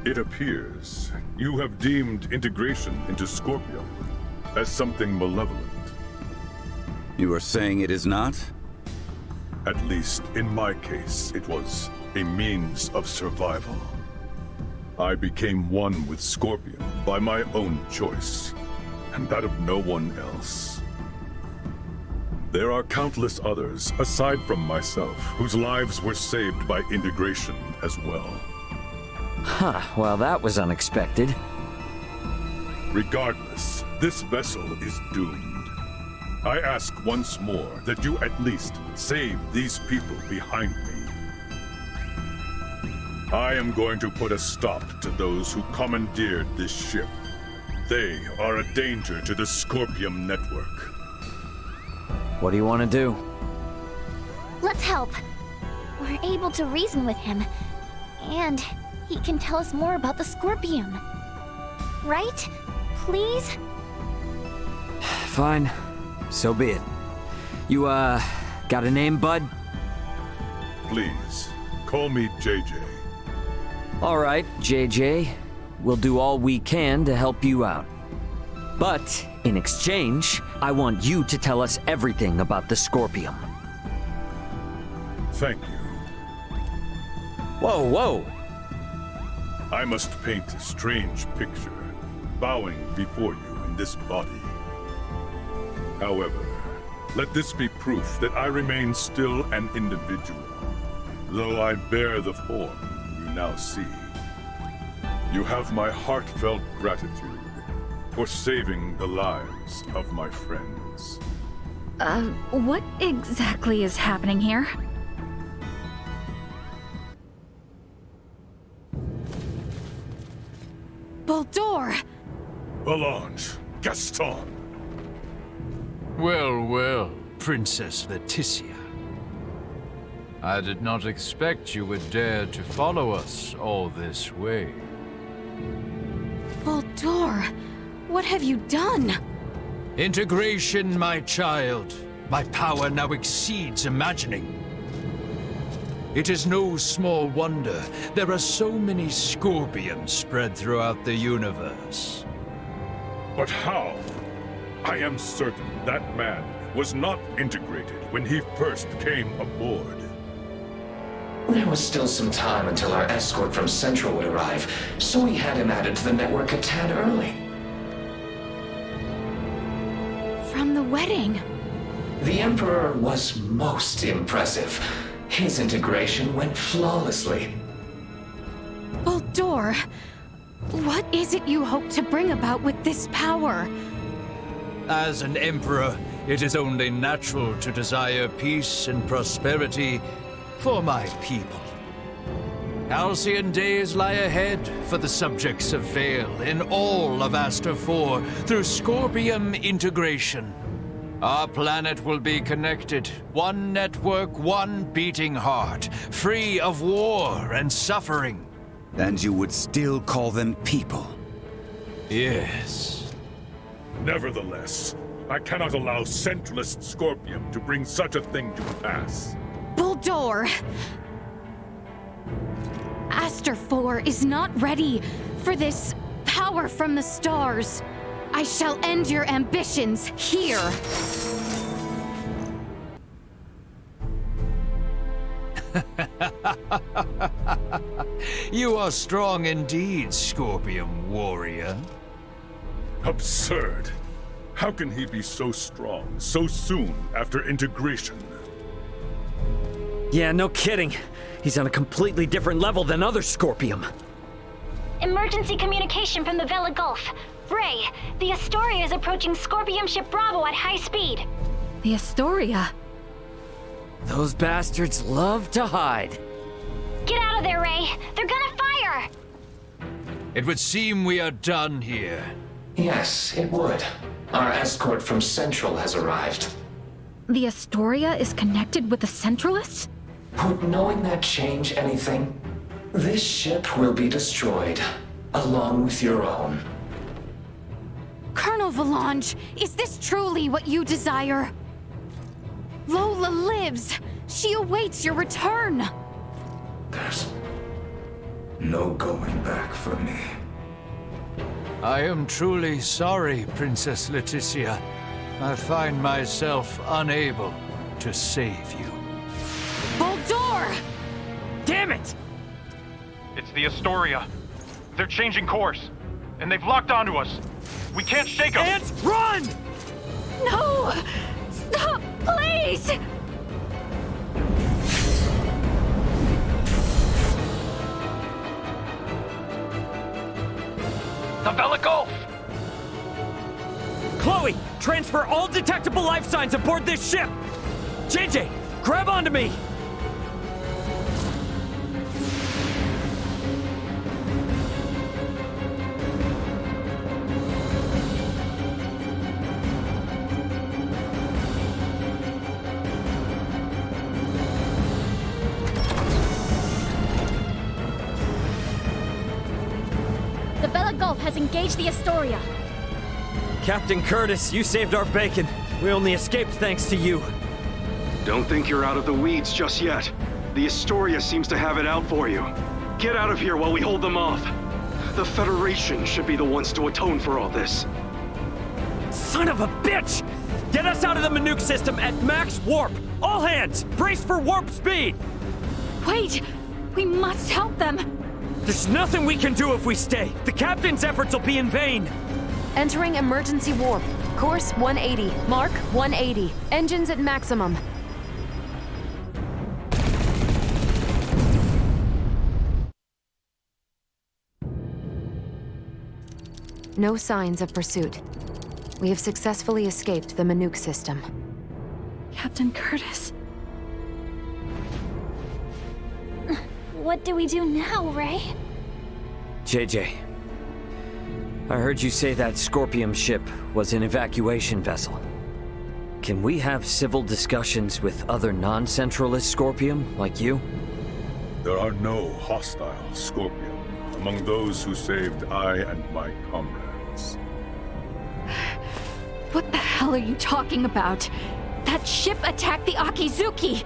It appears you have deemed integration into Scorpium as something malevolent. You are saying it is not? At least in my case, it was a means of survival. I became one with Scorpion by my own choice, and that of no one else. There are countless others, aside from myself, whose lives were saved by integration as well. Huh, well that was unexpected. Regardless, this vessel is doomed. I ask once more that you at least save these people behind me. I am going to put a stop to those who commandeered this ship. They are a danger to the Scorpium network. What do you want to do? Let's help. We're able to reason with him. And he can tell us more about the Scorpium. Right? Please? Fine. So be it. You, got a name, bud? Please, call me JJ. All right, JJ. We'll do all we can to help you out. But, in exchange, I want you to tell us everything about the Scorpium. Thank you. Whoa, whoa! I must paint a strange picture, bowing before you in this body. However, let this be proof that I remain still an individual, though I bear the form you now see. You have my heartfelt gratitude for saving the lives of my friends. What exactly is happening here? Baldur! Belange, Gaston! Well, well, Princess Leticia. I did not expect you would dare to follow us all this way. Baldur, what have you done? Integration, my child. My power now exceeds imagining. It is no small wonder there are so many Scorpions spread throughout the universe. But how? I am certain that man was not integrated when he first came aboard. There was still some time until our escort from Central would arrive, so we had him added to the network a tad early. From the wedding. The Emperor was most impressive. His integration went flawlessly. Baldur, what is it you hope to bring about with this power? As an emperor, it is only natural to desire peace and prosperity for my people. Halcyon days lie ahead for the subjects of Vale in all of Aster 4 through Scorpium integration. Our planet will be connected, one network, one beating heart, free of war and suffering. And you would still call them people? Yes. Nevertheless, I cannot allow Centralist Scorpium to bring such a thing to pass. Baldur! Aster 4 is not ready for this power from the stars. I shall end your ambitions here. You are strong indeed, Scorpium warrior. Absurd. How can he be so strong so soon after integration? Yeah, no kidding. He's on a completely different level than other Scorpium. Emergency communication from the Vela Gulf. Ray, the Astoria is approaching Scorpium ship Bravo at high speed. The Astoria? Those bastards love to hide. careful there, Ray. They're gonna fire! It would seem we are done here. Yes, it would. Our escort from Central has arrived. The Astoria is connected with the Centralists? Would knowing that change anything? This ship will be destroyed, along with your own. Colonel Valange, is this truly what you desire? Lola lives. She awaits your return. There's no going back for me. I am truly sorry, Princess Leticia. I find myself unable to save you. Boldor! Damn it! It's the Astoria. They're changing course, and they've locked onto us. We can't shake them. Ant, run! No! Stop, please! The Vela Gulf! Chloe, transfer all detectable life signs aboard this ship! JJ, grab onto me! The Vela Gulf has engaged the Astoria. Captain Curtis, you saved our bacon. We only escaped thanks to you. Don't think you're out of the weeds just yet. The Astoria seems to have it out for you. Get out of here while we hold them off. The Federation should be the ones to atone for all this. Son of a bitch! Get us out of the Manuke system at max warp! All hands, brace for warp speed! Wait! We must help them! There's nothing we can do if we stay. The captain's efforts will be in vain. Entering emergency warp. Course 180. Mark 180. Engines at maximum. No signs of pursuit. We have successfully escaped the Manuke system. Captain Curtis. What do we do now, Ray? JJ, I heard you say that Scorpium ship was an evacuation vessel. Can we have civil discussions with other non-Centralist Scorpium, like you? There are no hostile Scorpium among those who saved I and my comrades. What the hell are you talking about? That ship attacked the Akizuki!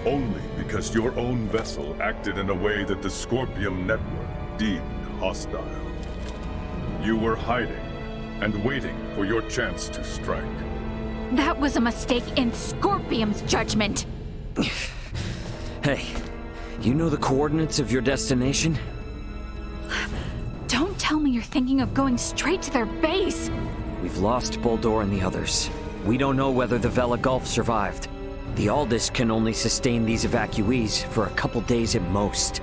Only because your own vessel acted in a way that the Scorpium network deemed hostile. You were hiding and waiting for your chance to strike. That was a mistake in Scorpium's judgment! Hey, you know the coordinates of your destination? Don't tell me you're thinking of going straight to their base! We've lost Boldor and the others. We don't know whether the Vela Gulf survived. The Aldous can only sustain these evacuees for a couple days at most.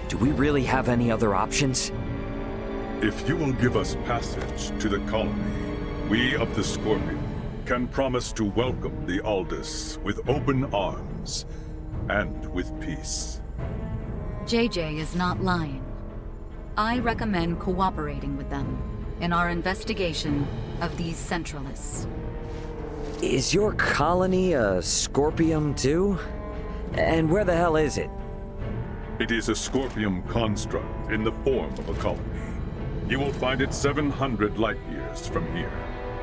Do we really have any other options? If you will give us passage to the colony, we of the Scorpion can promise to welcome the Aldous with open arms and with peace. JJ is not lying. I recommend cooperating with them in our investigation of these Centralists. Is your colony a Scorpium too? And where the hell is it? It is a Scorpium construct in the form of a colony. You will find it 700 light years from here.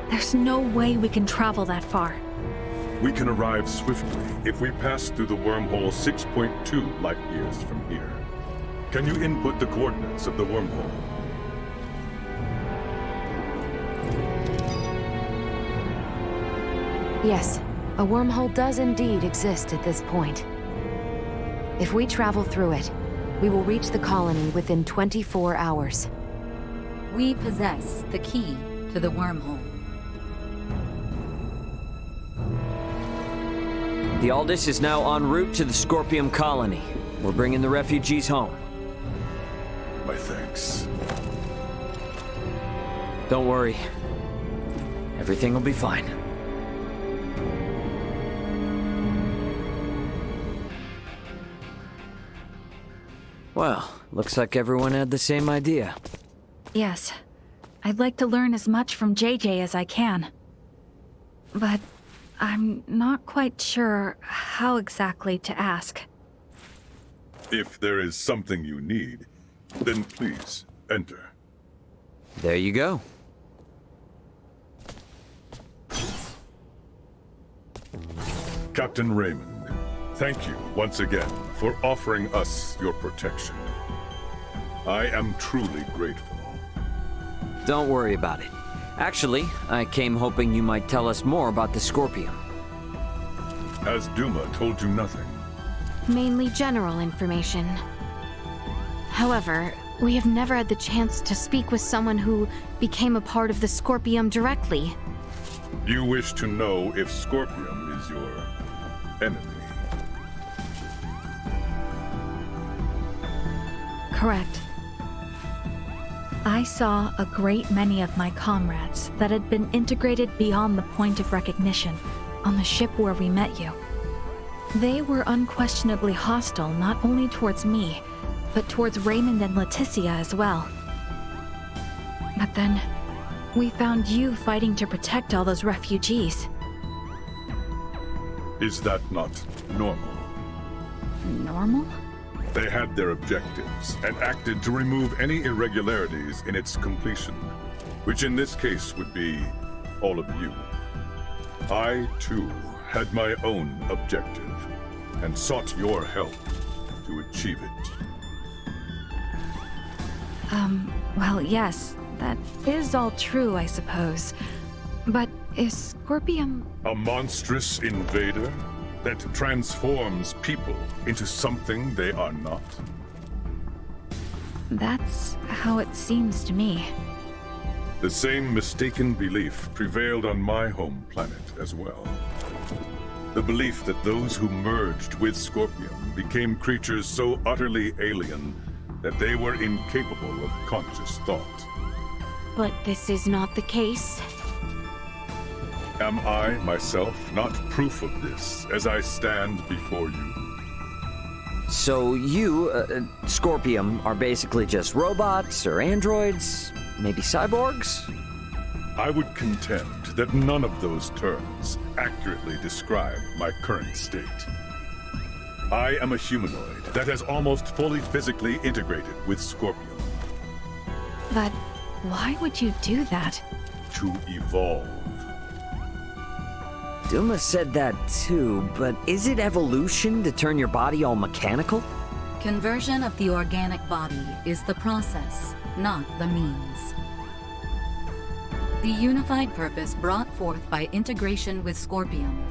There's no way we can travel that far. We can arrive swiftly if we pass through the wormhole 6.2 light years from here. Can you input the coordinates of the wormhole? Yes, a wormhole does indeed exist at this point. If we travel through it, we will reach the colony within 24 hours. We possess the key to the wormhole. The Aldous is now en route to the Scorpium colony. We're bringing the refugees home. My thanks. Don't worry. Everything will be fine. Well, looks like everyone had the same idea. Yes. I'd like to learn as much from JJ as I can. But I'm not quite sure how exactly to ask. If there is something you need, then please enter. There you go. Captain Raymond, thank you once again for offering us your protection. I am truly grateful. Don't worry about it. Actually, I came hoping you might tell us more about the Scorpion. Has Duma told you nothing? Mainly general information. However, we have never had the chance to speak with someone who became a part of the Scorpium directly. You wish to know if Scorpium is your enemy? Correct. I saw a great many of my comrades that had been integrated beyond the point of recognition on the ship where we met you. They were unquestionably hostile not only towards me, but towards Raymond and Leticia as well. But then, we found you fighting to protect all those refugees. Is that not normal? Normal? They had their objectives and acted to remove any irregularities in its completion, which in this case would be all of you. I, too, had my own objective and sought your help to achieve it. Well, yes, that is all true, I suppose. But is Scorpium... A monstrous invader that transforms people into something they are not? That's how it seems to me. The same mistaken belief prevailed on my home planet as well. The belief that those who merged with Scorpium became creatures so utterly alien that they were incapable of conscious thought. But this is not the case. Am I, myself, not proof of this as I stand before you? So you, Scorpium, are basically just robots or androids? Maybe cyborgs? I would contend that none of those terms accurately describe my current state. I am a humanoid that has almost fully physically integrated with Scorpium. But why would you do that? To evolve. Duma said that too, but is it evolution to turn your body all mechanical? Conversion of the organic body is the process, not the means. The unified purpose brought forth by integration with Scorpium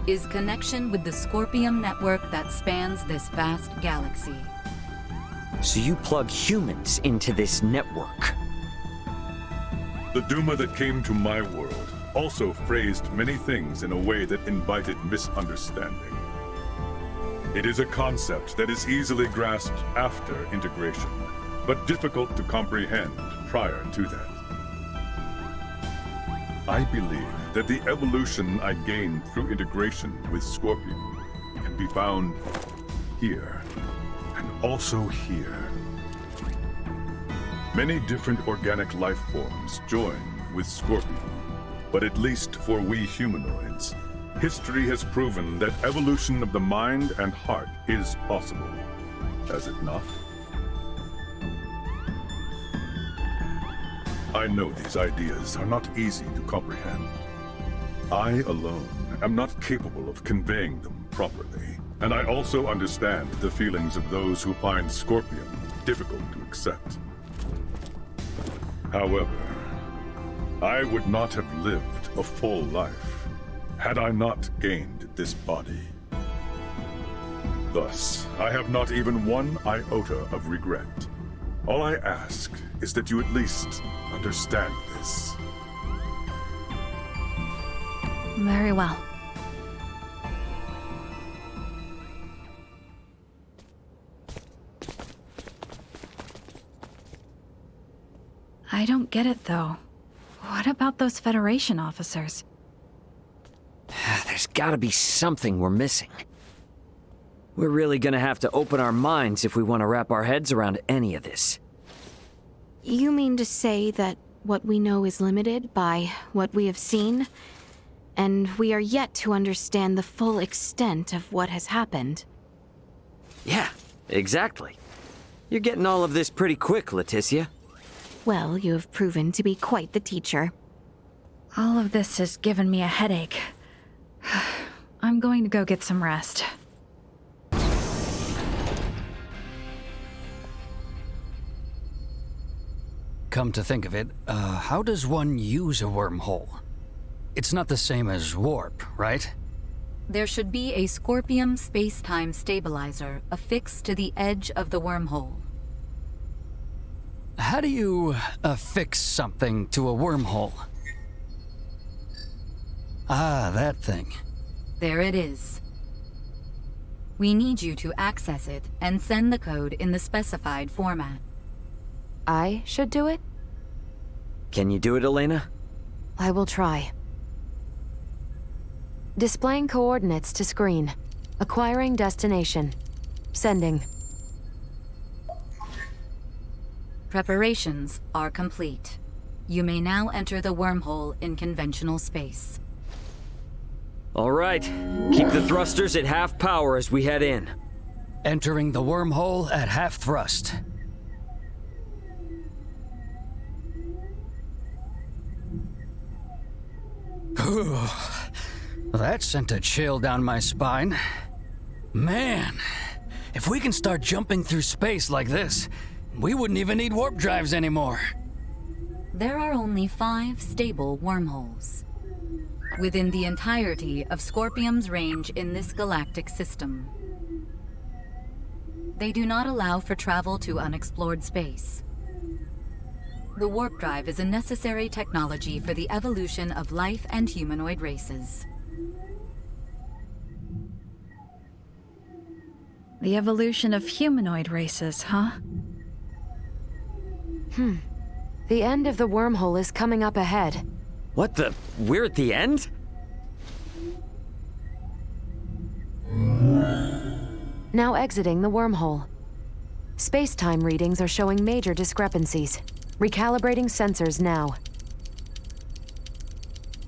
is connection with the Scorpium network that spans this vast galaxy. So you plug humans into this network? The Duma that came to my world also phrased many things in a way that invited misunderstanding. It is a concept that is easily grasped after integration, but difficult to comprehend prior to that. I believe that the evolution I gained through integration with Scorpion can be found here, and also here. Many different organic life forms join with Scorpion, but at least for we humanoids, history has proven that evolution of the mind and heart is possible, has it not? I know these ideas are not easy to comprehend. I alone am not capable of conveying them properly, and I also understand the feelings of those who find Scorpion difficult to accept. However, I would not have lived a full life had I not gained this body. Thus, I have not even one iota of regret. All I ask is that you at least understand this. Very well. I don't get it, though. What about those Federation officers? There's gotta be something we're missing. We're really gonna have to open our minds if we want to wrap our heads around any of this. You mean to say that what we know is limited by what we have seen, and we are yet to understand the full extent of what has happened? Yeah, exactly. You're getting all of this pretty quick, Leticia. Well, you have proven to be quite the teacher. All of this has given me a headache. I'm going to go get some rest. Come to think of it, how does one use a wormhole? It's not the same as warp, right? There should be a Scorpium space-time stabilizer affixed to the edge of the wormhole. How do you affix something to a wormhole? Ah, that thing. There it is. We need you to access it and send the code in the specified format. I should do it? Can you do it, Elena? I will try. Displaying coordinates to screen. Acquiring destination. Sending. Preparations are complete. You may now enter the wormhole in conventional space. All right. Keep the thrusters at half power as we head in. Entering the wormhole at half thrust. That sent a chill down my spine. Man, if we can start jumping through space like this, we wouldn't even need warp drives anymore. There are only 5 stable wormholes within the entirety of Scorpium's range in this galactic system. They do not allow for travel to unexplored space. The warp drive is a necessary technology for the evolution of life and humanoid races. The evolution of humanoid races, huh? The end of the wormhole is coming up ahead. What the? We're at the end? Now exiting the wormhole. Space-time readings are showing major discrepancies. Recalibrating sensors now.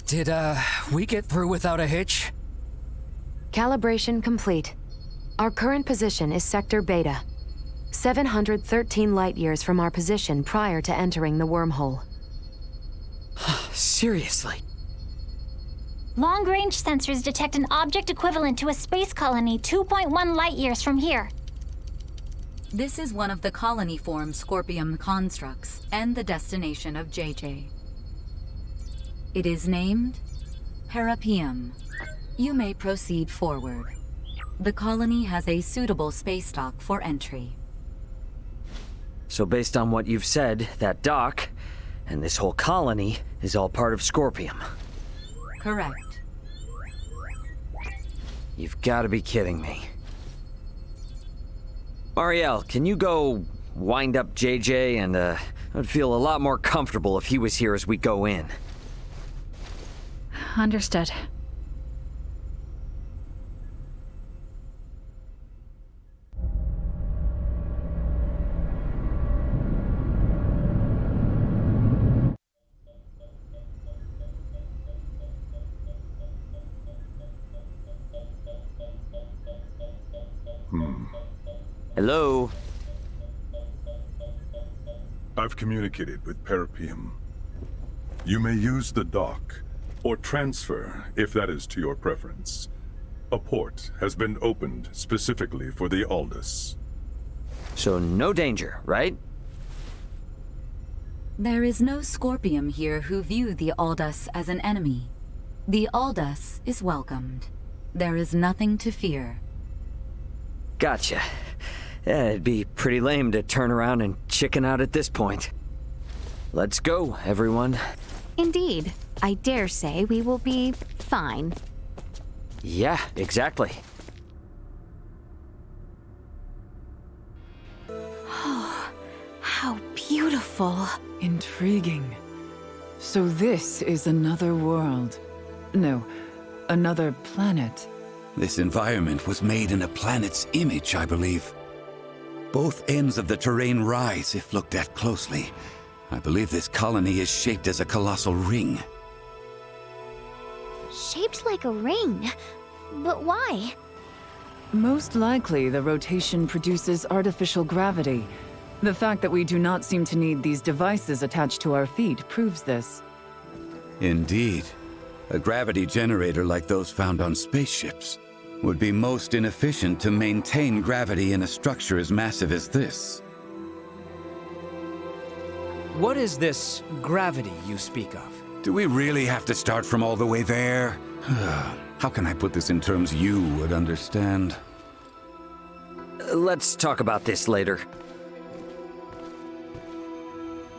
Did, we get through without a hitch? Calibration complete. Our current position is Sector Beta. 713 light-years from our position prior to entering the wormhole. Seriously? Long-range sensors detect an object equivalent to a space colony 2.1 light-years from here. This is one of the colony-form Scorpium constructs and the destination of JJ. It is named Parapium. You may proceed forward. The colony has a suitable space dock for entry. So based on what you've said, that dock and this whole colony is all part of Scorpium. Correct. You've got to be kidding me. Marielle, can you go wind up JJ and, I'd feel a lot more comfortable if he was here as we go in. Understood. Hello? I've communicated with Parapium. You may use the dock, or transfer, if that is to your preference. A port has been opened specifically for the Aldous. So no danger, right? There is no Scorpium here who view the Aldous as an enemy. The Aldous is welcomed. There is nothing to fear. Gotcha. Yeah, it'd be pretty lame to turn around and chicken out at this point. Let's go, everyone. Indeed. I dare say we will be fine. Yeah, exactly. Oh, how beautiful. Intriguing. So this is another world. No, another planet. This environment was made in a planet's image, I believe. Both ends of the terrain rise if looked at closely. I believe this colony is shaped as a colossal ring. Shaped like a ring? But why? Most likely, the rotation produces artificial gravity. The fact that we do not seem to need these devices attached to our feet proves this. Indeed. A gravity generator like those found on spaceships would be most inefficient to maintain gravity in a structure as massive as this. What is this gravity you speak of? Do we really have to start from all the way there? How can I put this in terms you would understand? Let's talk about this later.